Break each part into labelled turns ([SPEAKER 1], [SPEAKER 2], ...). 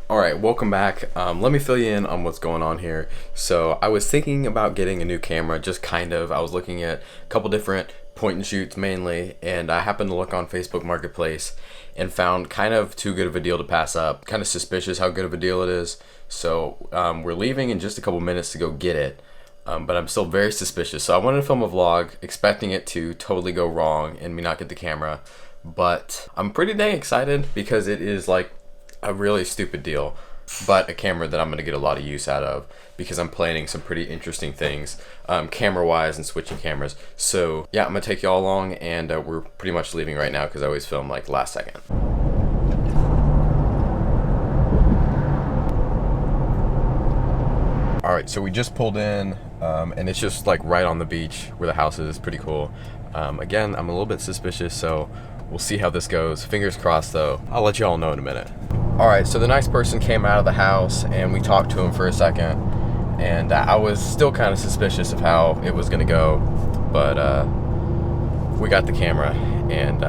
[SPEAKER 1] All right, welcome back. Let me fill you in on what's going on here. So I was thinking about getting a new camera, just kind of. I was looking at a couple different point and shoots mainly, and I happened to look on Facebook Marketplace and found kind of too good of a deal to pass up. Kind of suspicious how good of a deal it is. So we're leaving in just a couple minutes to go get it, but I'm still very suspicious. So I wanted to film a vlog, expecting it to totally go wrong and me not get the camera. But I'm pretty dang excited because it is like a really stupid deal, but a camera that I'm going to get a lot of use out of because I'm planning some pretty interesting things camera wise and switching cameras. So yeah, I'm going to take y'all along, and we're pretty much leaving right now because I always film like last second. All right, so we just pulled in and it's just like right on the beach where the house is. Pretty cool. Again, I'm a little bit suspicious, so we'll see how this goes. Fingers crossed though. I'll let you all know in a minute. All right, so the nice person came out of the house and we talked to him for a second, and I was still kind of suspicious of how it was gonna go, but we got the camera, and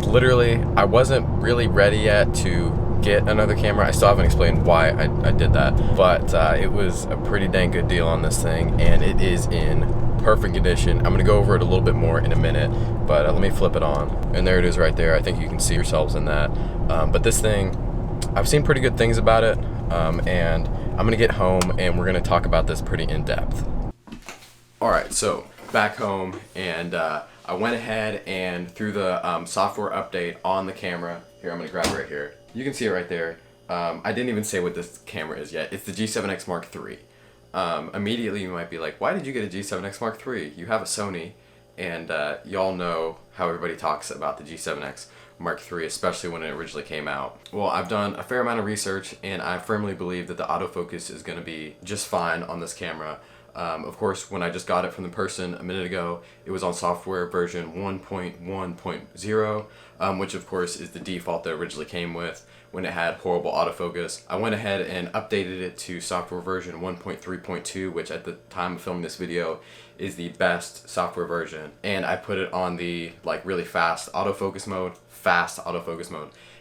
[SPEAKER 1] literally I wasn't really ready yet to get another camera. I still haven't explained why I did that, but it was a pretty dang good deal on this thing, and it is in perfect condition. I'm gonna go over it a little bit more in a minute, but let me flip it on, and there it is right there. I think you can see yourselves in that, but this thing, I've seen pretty good things about it, and I'm gonna get home and we're gonna talk about this pretty in depth. All right, so back home, and I went ahead and through the software update on the camera. Here, I'm gonna grab it right here. You can see it right there. I didn't even say what this camera is yet. It's the G7X Mark III. Immediately you might be like, why did you get a G7X Mark III? You have a Sony, and y'all know how everybody talks about the G7X Mark III, especially when it originally came out. Well, I've done a fair amount of research, and I firmly believe that the autofocus is going to be just fine on this camera. Of course, when I just got it from the person a minute ago, it was on software version 1.1.0, which of course is the default that originally came with when it had horrible autofocus. I went ahead and updated it to software version 1.3.2, which at the time of filming this video is the best software version. And I put it on the like really fast autofocus mode,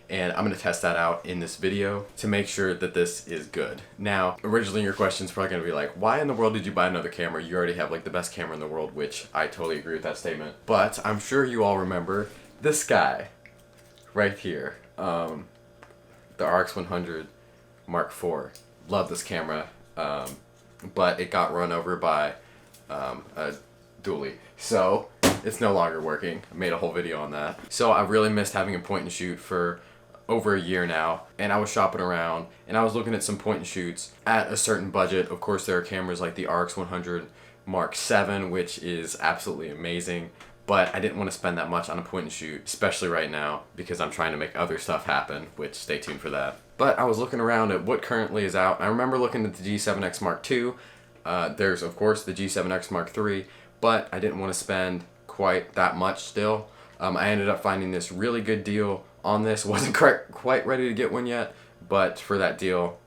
[SPEAKER 1] and I'm gonna test that out in this video to make sure that this is good. Now, originally your question's probably gonna be like, why in the world did you buy another camera? You already have like the best camera in the world, which I totally agree with that statement. But I'm sure you all remember this guy right here, the RX100 Mark IV. Love this camera, but it got run over by a dually. So it's no longer working. I made a whole video on that. So I really missed having a point and shoot for over a year now, and I was shopping around and I was looking at some point and shoots at a certain budget. Of course, there are cameras like the RX100 Mark VII, which is absolutely amazing, but I didn't want to spend that much on a point and shoot, especially right now, because I'm trying to make other stuff happen, which stay tuned for that. But I was looking around at what currently is out. I remember looking at the G7X Mark II. There's of course the G7X Mark III, but I didn't want to spend quite that much still. I ended up finding this really good deal on this. Wasn't quite ready to get one yet, but for that deal,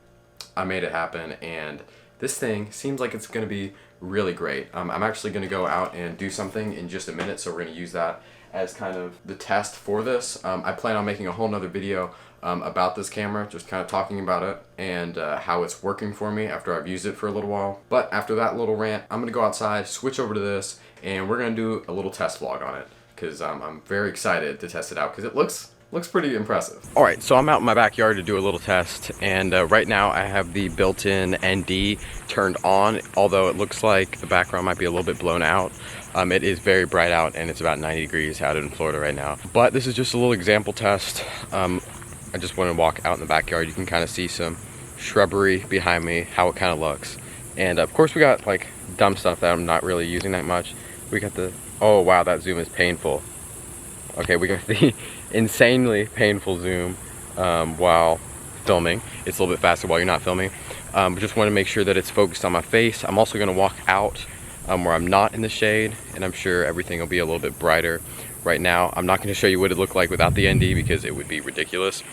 [SPEAKER 1] I made it happen, and this thing seems like it's going to be really great. I'm actually going to go out and do something in just a minute, so we're going to use that as kind of the test for this. I plan on making a whole nother video about this camera, just kind of talking about it and how it's working for me after I've used it for a little while. But after that little rant, I'm gonna go outside, switch over to this, and we're gonna do a little test vlog on it, because I'm very excited to test it out because it looks pretty impressive. All right, so I'm out in my backyard to do a little test, and right now I have the built-in ND turned on, although it looks like the background might be a little bit blown out. It is very bright out, and it's about 90 degrees out in Florida right now. But this is just a little example test. I just want to walk out in the backyard. You can kind of see some shrubbery behind me, how it kind of looks. And of course we got like dumb stuff that I'm not really using that much. We got the, oh wow, that zoom is painful. Okay, we got the insanely painful zoom while filming. It's a little bit faster while you're not filming. But just want to make sure that it's focused on my face. I'm also going to walk out where I'm not in the shade, and I'm sure everything will be a little bit brighter. Right now, I'm not going to show you what it looked like without the ND because it would be ridiculous.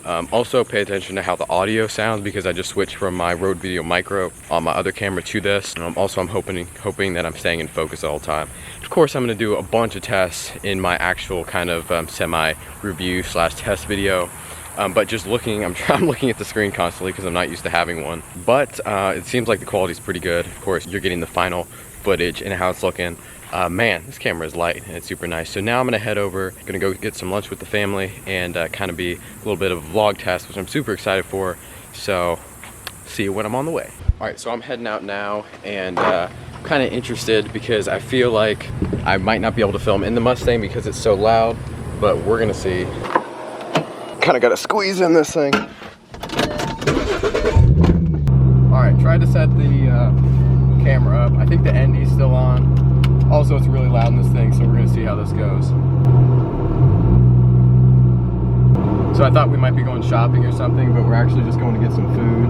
[SPEAKER 1] Also, pay attention to how the audio sounds because I just switched from my Rode Video Micro on my other camera to this. Also, I'm hoping that I'm staying in focus the whole time. Of course, I'm going to do a bunch of tests in my actual kind of semi-review / test video. But just looking, I'm looking at the screen constantly because I'm not used to having one. But it seems like the quality is pretty good. Of course, you're getting the final footage and how it's looking. Man, this camera is light and it's super nice. So now I'm gonna head over, gonna go get some lunch with the family and kind of be a little bit of a vlog test, which I'm super excited for. So see you when I'm on the way. All right, so I'm heading out now and kind of interested because I feel like I might not be able to film in the Mustang because it's so loud, but we're gonna see. Kind of got to squeeze in this thing. All right, tried to set the camera up. I think the ND's still on. Also, it's really loud in this thing, so we're gonna see how this goes. So I thought we might be going shopping or something, but we're actually just going to get some food.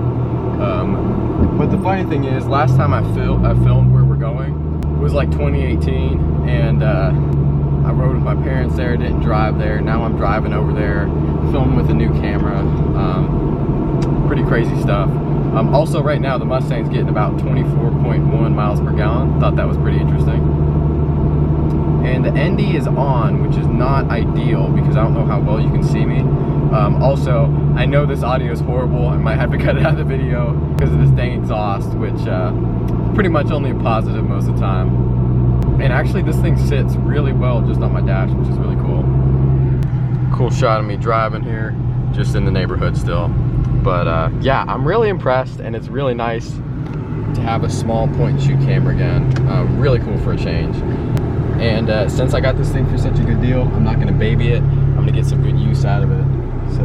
[SPEAKER 1] But the funny thing is, last time I filmed where we're going was like 2018, and I rode with my parents there, didn't drive there. Now I'm driving over there, filming with a new camera. Pretty crazy stuff. Also right now the Mustang's getting about 24.1 miles per gallon. Thought that was pretty interesting. And the ND is on, which is not ideal because I don't know how well you can see me. Also, I know this audio is horrible. I might have to cut it out of the video because of this dang exhaust, which pretty much only a positive most of the time. And actually this thing sits really well just on my dash, which is really cool. Cool shot of me driving here, just in the neighborhood still. But yeah, I'm really impressed, and it's really nice to have a small point and shoot camera again. Really cool for a change. And since I got this thing for such a good deal, I'm not gonna baby it. I'm gonna get some good use out of it. So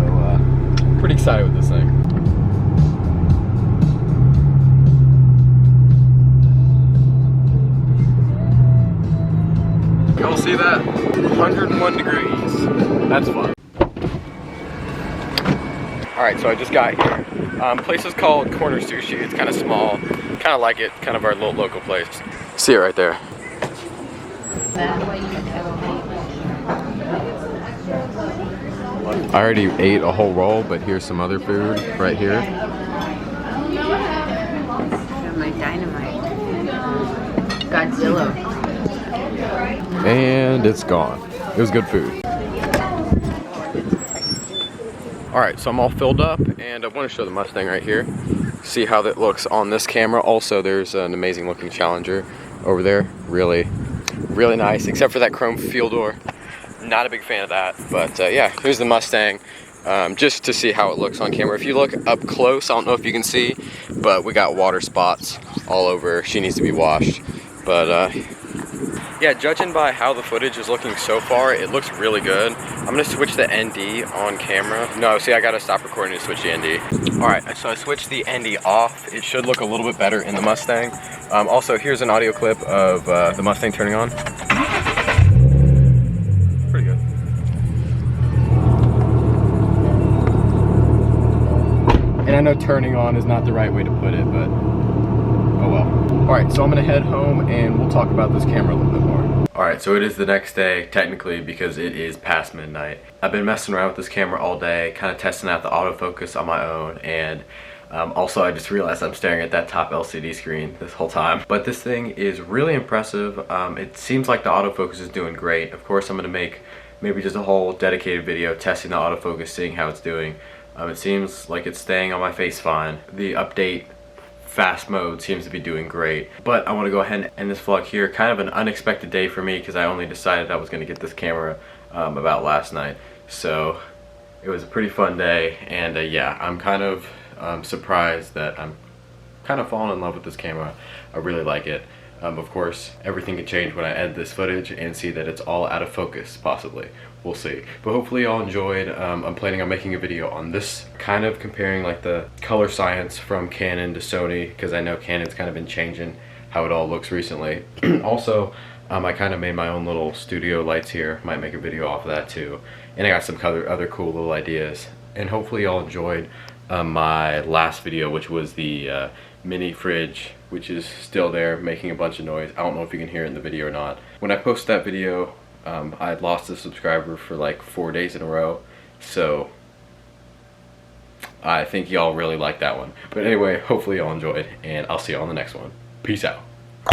[SPEAKER 1] pretty excited with this thing. Y'all see that? 101 degrees. That's fun. Alright, so I just got here. Place is called Corner Sushi. It's kind of small. Kind of like it. Kind of our little local place. See it right there. I already ate a whole roll, but here's some other food right here.
[SPEAKER 2] My dynamite. Godzilla.
[SPEAKER 1] And it's gone. It was good food. Alright, so I'm all filled up, and I want to show the Mustang right here. See how that looks on this camera. Also, there's an amazing looking Challenger over there. Really, really nice, except for that chrome fuel door. Not a big fan of that, but yeah, here's the Mustang. Just to see how it looks on camera. If you look up close, I don't know if you can see, but we got water spots all over. She needs to be washed. But yeah, judging by how the footage is looking so far, it looks really good. I'm gonna switch the ND on camera. No, see, I gotta stop recording to switch the ND. All right, so I switched the ND off. It should look a little bit better in the Mustang. Also, here's an audio clip of the Mustang turning on. Pretty good. And I know turning on is not the right way to put it, but oh well. Alright, so I'm gonna head home and we'll talk about this camera a little bit more. Alright, so it is the next day, technically, because it is past midnight. I've been messing around with this camera all day, kind of testing out the autofocus on my own, and also I just realized I'm staring at that top LCD screen this whole time. But this thing is really impressive. It seems like the autofocus is doing great. Of course, I'm gonna make maybe just a whole dedicated video testing the autofocus, seeing how it's doing. It seems like it's staying on my face fine. The update fast mode seems to be doing great. But I want to go ahead and end this vlog here. Kind of an unexpected day for me because I only decided I was going to get this camera about last night. So it was a pretty fun day, and yeah, I'm kind of surprised that I'm kind of falling in love with this camera. I really like it. Of course, everything can change when I edit this footage and see that it's all out of focus, possibly. We'll see. But hopefully y'all enjoyed. I'm planning on making a video on this, kind of comparing like the color science from Canon to Sony, because I know Canon's kind of been changing how it all looks recently. Also, I kind of made my own little studio lights here. Might make a video off of that too. And I got some other cool little ideas. And hopefully y'all enjoyed my last video, which was the mini fridge, which is still there making a bunch of noise. I don't know if you can hear it in the video or not. When I posted that video, I had lost a subscriber for like 4 days in a row, so I think y'all really liked that one. But anyway, hopefully y'all enjoyed, and I'll see y'all on the next one. Peace out.